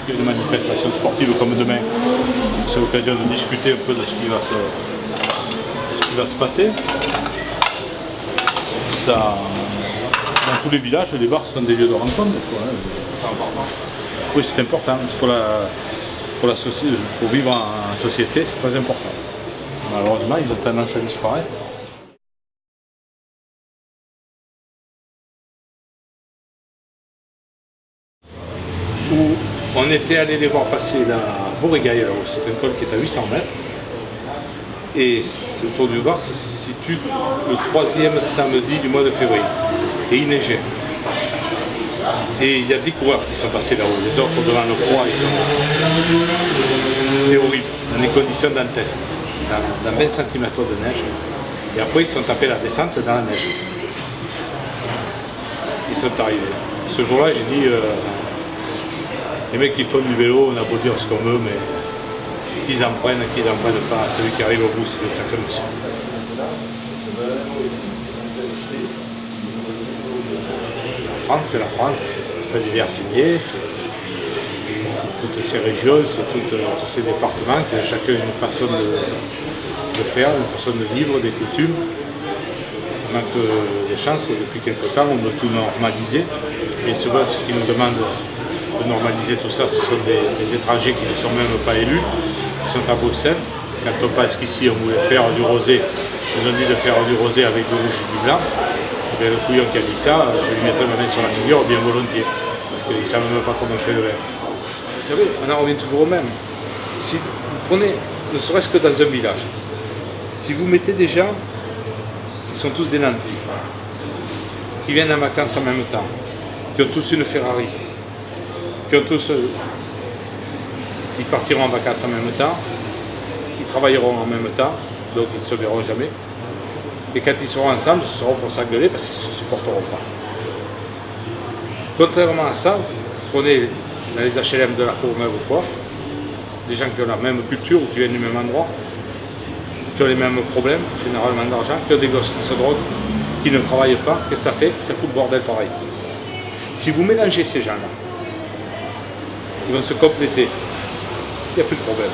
qu'il y a une manifestation sportive comme demain, c'est l'occasion de discuter un peu de ce qui va se passer. Ça, dans tous les villages, les bars sont des lieux de rencontre. C'est important. Oui, c'est important. Pour la société, pour vivre en société, c'est très important. Malheureusement, ils ont tendance à disparaître. Où on était allé les voir passer la Beaurégaille, c'est un col qui est à 800 mètres. Et autour du Var se situe le 3e samedi du mois de février. Et il neigeait. Et il y a des coureurs qui sont passés là-haut. Les autres devant le froid, c'était horrible, dans des conditions dantesques. Dans 20 cm de neige. Et après, ils sont tapés la descente dans la neige. Ils sont arrivés. Ce jour-là, j'ai dit, les mecs qui font du vélo, on a beau dire ce qu'on veut, mais qu'ils en prennent pas. Celui qui arrive au bout, c'est une sacrée mission. La France, c'est la France, c'est sa diversité, c'est toutes ces régions, c'est tous ces départements qui ont chacun une façon de faire, une façon de vivre, des coutumes. On manque des chances, depuis quelque temps, on veut tout normaliser. Et souvent, ce qui nous demandent de normaliser tout ça, ce sont des étrangers qui ne sont même pas élus, qui sont à Bruxelles. Quand on pense qu'ici on voulait faire du rosé, ils nous ont dit de faire du rosé avec du rouge et du blanc. Et bien, le couillon qui a dit ça, je lui mettrai ma main sur la figure bien volontiers, parce qu'ils ne savent même pas comment on fait le vin. Vous savez, on en revient toujours au même. Si vous prenez, ne serait-ce que dans un village, si vous mettez des gens qui sont tous des nantis, qui viennent en vacances en même temps, qui ont tous une Ferrari, qui ont tous, ils partiront en vacances en même temps, ils travailleront en même temps, donc ils ne se verront jamais. Et quand ils seront ensemble, ils seront pour s'engueuler parce qu'ils ne se supporteront pas. Contrairement à ça, prenez dans les HLM de la Courneuve ou quoi, des gens qui ont la même culture ou qui viennent du même endroit, qui ont les mêmes problèmes, généralement d'argent, qui ont des gosses qui se droguent, qui ne travaillent pas, qu'est-ce que ça fait? Ça fout le bordel pareil. Si vous mélangez ces gens-là, ils vont se compléter, il n'y a plus de problème.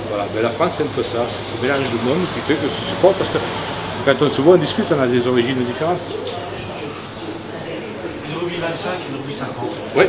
Voilà, ben la France c'est un peu ça, c'est ce mélange de monde qui fait que se supporte, parce que quand on se voit, on discute, on a des origines différentes. Une Ruby 25 et une Ruby 50. Oui.